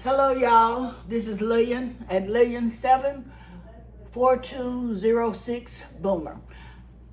Hello, y'all. This is Lillian at Lillian74206 Boomer.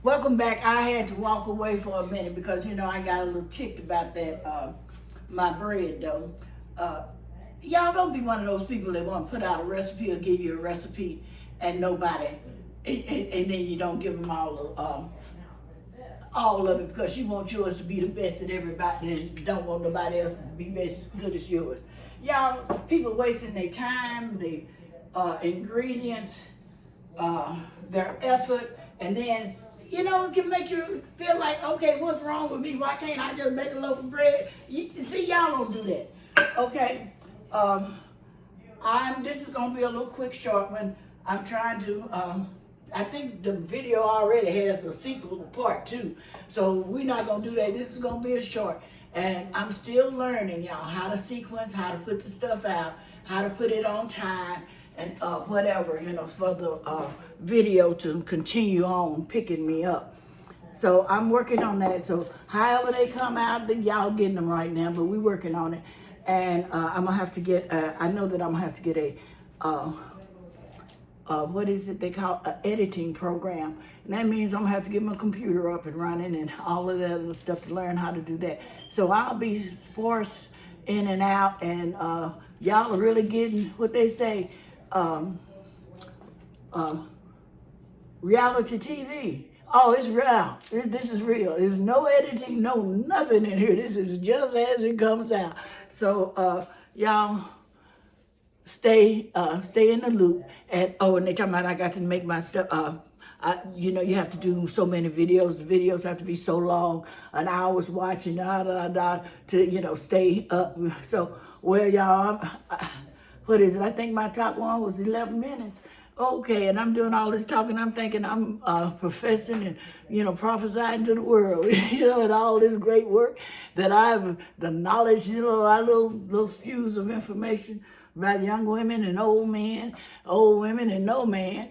Welcome back. I had to walk away for a minute because I got a little ticked about that my bread though. Y'all don't be one of those people that want to put out a recipe or give you a recipe and nobody, and then you don't give them all of it because you want yours to be the best at everybody and don't want nobody else's to be as good as yours. Y'all, people wasting their time, their ingredients, their effort, and then, it can make you feel like, okay, what's wrong with me? Why can't I just make a loaf of bread? See, y'all don't do that, okay? This is gonna be a little quick, short one. I'm trying to, I think the video already has a sequel, part 2. So we're not gonna do that. This is gonna be a short. And I'm still learning, y'all, how to sequence, how to put the stuff out, how to put it on time, and whatever, for the video to continue on picking me up. So I'm working on that. So however they come out, y'all getting them right now, but we're working on it. And I'm gonna have to get, I know that I'm gonna have to get a, what is it they call an editing program, and that means I'm gonna have to get my computer up and running and all of that other stuff to learn how to do that. So I'll be forced in and out, and y'all are really getting what they say, reality TV. Oh, it's real. This is real. There's no editing, no nothing in here. This is just as it comes out. So y'all stay in the loop. And they talking about I got to make my stuff. You have to do so many videos. The videos have to be so long, an hour's watching, to stay up. So y'all, what is it? I think my top one was 11 minutes. Okay, and I'm doing all this talking. I'm thinking I'm professing and prophesying to the world, and all this great work that the knowledge, our little spews of information about young women and old men, old women and no man.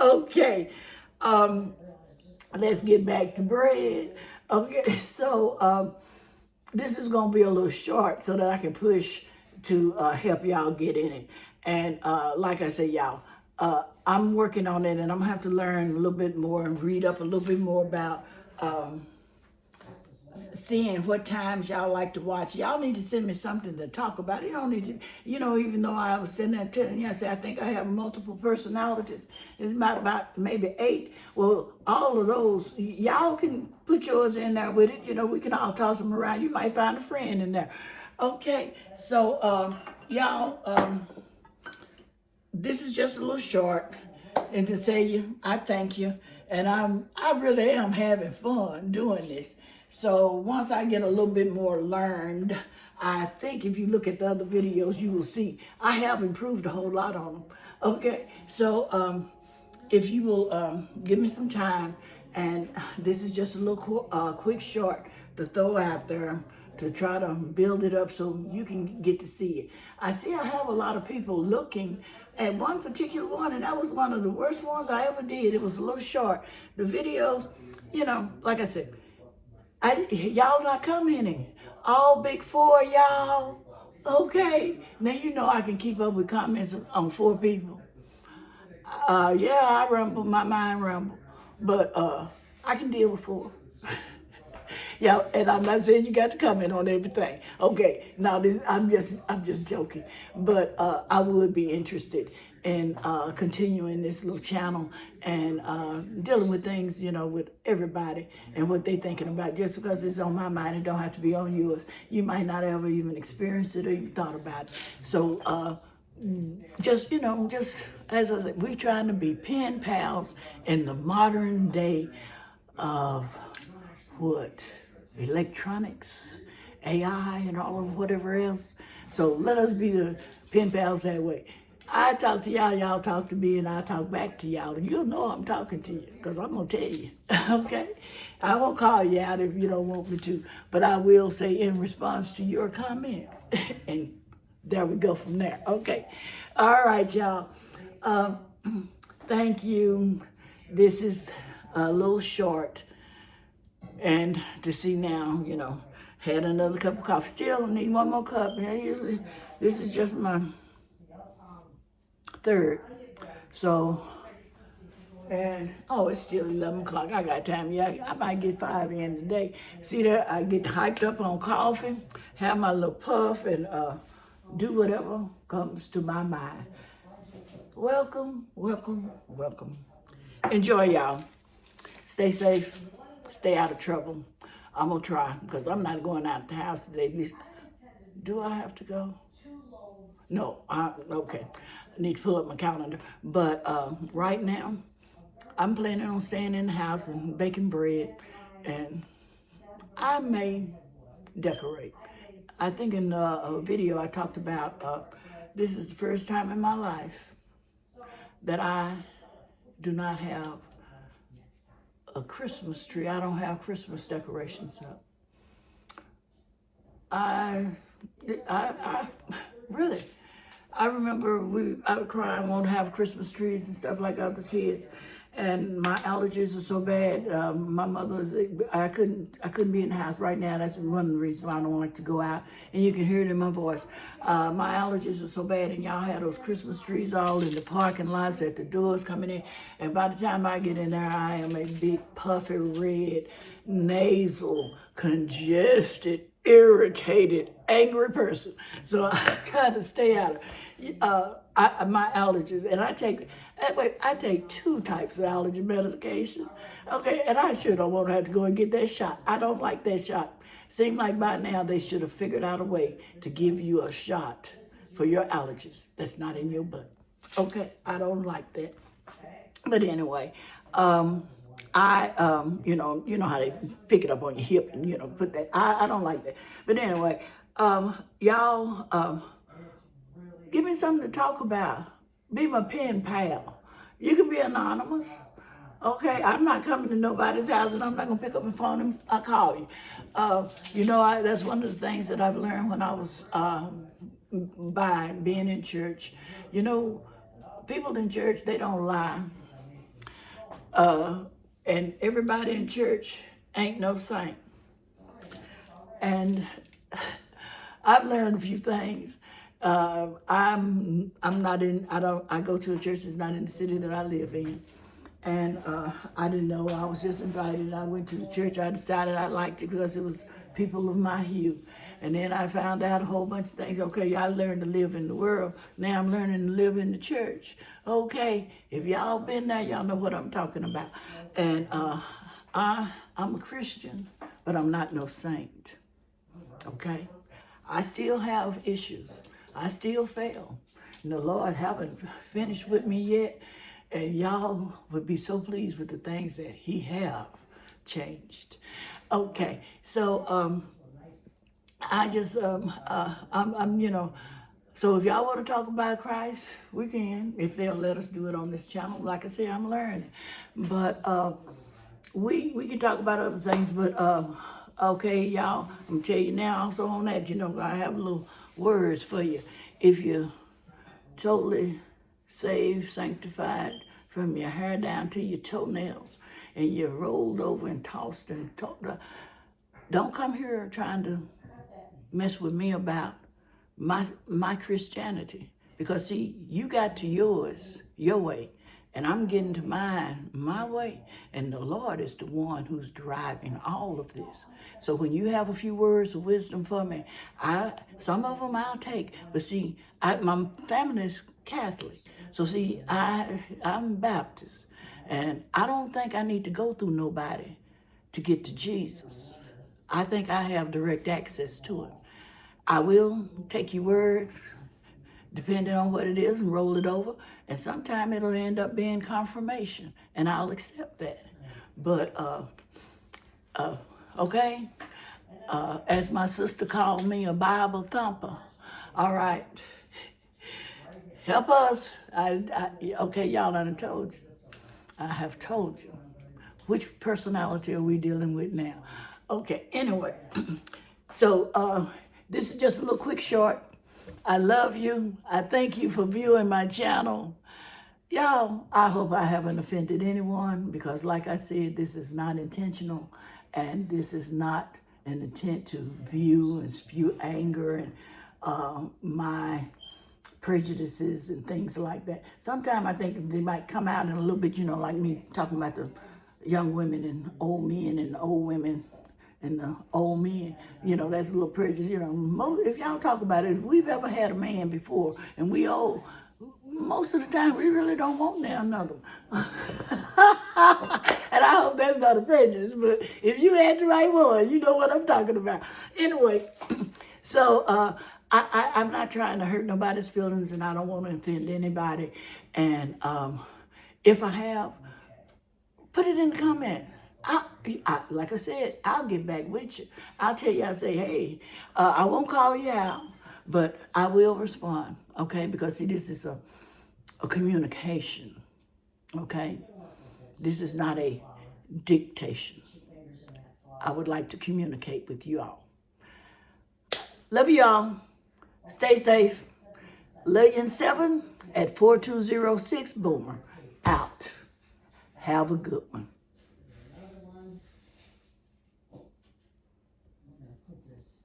Okay, let's get back to bread. Okay, so this is gonna be a little short so that I can push to help y'all get in it. And like I said, y'all, I'm working on it, and I'm gonna have to learn a little bit more and read up a little bit more about seeing what times y'all like to watch. Y'all need to send me something to talk about. You don't need to, even though I was sitting there telling you, I said, I think I have multiple personalities. It's about maybe 8. Well, all of those, y'all can put yours in there with it. We can all toss them around. You might find a friend in there. Okay, so y'all, this is just a little short, and to tell you, I thank you, and I really am having fun doing this. So once I get a little bit more learned, I think if you look at the other videos, you will see I have improved a whole lot on them. Okay, so if you will give me some time, and this is just a little quick short to throw out there to try to build it up so you can get to see it. I see I have a lot of people looking at one particular one, and that was one of the worst ones I ever did. It was a little short. The videos, like I said, y'all not commenting. All big 4 y'all. Okay. Now I can keep up with comments on 4 people. Yeah, I rumble, my mind rumble. But I can deal with 4. Yeah, and I'm not saying you got to comment on everything. Okay, now I'm just joking, but I would be interested in continuing this little channel and dealing with things, with everybody and what they thinking about. Just because it's on my mind, it don't have to be on yours. You might not ever even experienced it or even thought about it. So just as I said, we're trying to be pen pals in the modern day of what? Electronics, AI, and all of whatever else. So let us be the pen pals that way. I talk to y'all, y'all talk to me, and I talk back to y'all. And you'll know I'm talking to you because I'm going to tell you, okay? I won't call you out if you don't want me to, but I will say in response to your comment. And there we go from there. Okay. All right, y'all. Thank you. This is a little short. And to see now, Had another cup of coffee. Still need one more cup. Yeah, usually this is just my third. So, and oh, it's still 11 o'clock. I got time. Yeah, I might get 5 in today. See there, I get hyped up on coffee, have my little puff, and do whatever comes to my mind. Welcome, welcome, welcome. Enjoy, y'all. Stay safe. Stay out of trouble. I'm gonna try because I'm not going out the house today. Do I have to go? No. Okay. I need to pull up my calendar. But right now, I'm planning on staying in the house and baking bread, and I may decorate. I think in a video I talked about this is the first time in my life that I do not have a Christmas tree. I don't have Christmas decorations up. I really, I remember I would cry, I won't have Christmas trees and stuff like other kids. And my allergies are so bad. My mother was, I couldn't be in the house right now. That's one of the reasons why I don't like to go out. And you can hear it in my voice. My allergies are so bad, and y'all have those Christmas trees all in the parking lots at the doors coming in. And by the time I get in there, I am a big puffy red, nasal, congested, irritated, angry person. So I try to stay out of my allergies, and I take 2 types of allergy medication. Okay, and I sure don't want to have to go and get that shot. I don't like that shot. Seems like by now they should have figured out a way to give you a shot for your allergies that's not in your butt. Okay, I don't like that. But anyway, you know how they pick it up on your hip and, put that. I don't like that. But anyway, y'all, give me something to talk about. Be my pen pal. You can be anonymous. Okay, I'm not coming to nobody's house, and I'm not gonna pick up the phone and I'll call you. That's one of the things that I've learned when I was by being in church. People in church, they don't lie. And everybody in church ain't no saint. And I've learned a few things. I'm not in. I go to a church that's not in the city that I live in, and I didn't know. I was just invited. I went to the church. I decided I liked it because it was people of my hue. And then I found out a whole bunch of things. Okay, I learned to live in the world. Now I'm learning to live in the church. Okay, if y'all been there, y'all know what I'm talking about. And I'm a Christian, but I'm not no saint. Okay, I still have issues. I still fail. And the Lord haven't finished with me yet. And y'all would be so pleased with the things that He have changed. Okay, so I just so if y'all want to talk about Christ, we can, if they'll let us do it on this channel. Like I say, I'm learning. But we can talk about other things, but okay, y'all, I'm gonna tell you now also on that, I have little words for you. If you're totally saved, sanctified from your hair down to your toenails, and you're rolled over and tossed and don't come here trying to mess with me about my Christianity. Because see, you got to yours, your way, and I'm getting to mine, my way. And the Lord is the one who's driving all of this. So when you have a few words of wisdom for me, some of them I'll take. But see, my family is Catholic. So see, I'm Baptist. And I don't think I need to go through nobody to get to Jesus. I think I have direct access to Him. I will take your word, depending on what it is, and roll it over. And sometime it'll end up being confirmation, and I'll accept that. But, okay, as my sister called me, a Bible thumper. All right, help us. Okay, y'all, I done told you. I have told you. Which personality are we dealing with now? Okay, anyway, so this is just a little quick short. I love you. I thank you for viewing my channel. Y'all, I hope I haven't offended anyone because like I said, this is not intentional and this is not an intent to view and spew anger and my prejudices and things like that. Sometimes I think they might come out in a little bit, like me talking about the young women and old men and old women and the old men. That's a little prejudice. If y'all talk about it, if we've ever had a man before and we old, most of the time we really don't want now another one. And I hope that's not a prejudice, but if you had the right one, you know what I'm talking about. Anyway, so I'm not trying to hurt nobody's feelings, and I don't want to offend anybody. And if I have, put it in the comment. Like I said, I'll get back with you. I'll tell you, I'll say, hey, I won't call you out, but I will respond, okay? Because see, this is a communication, okay? This is not a dictation. I would like to communicate with you all. Love you all. Stay safe. Lillian7 at 4206 Boomer. Out. Have a good one.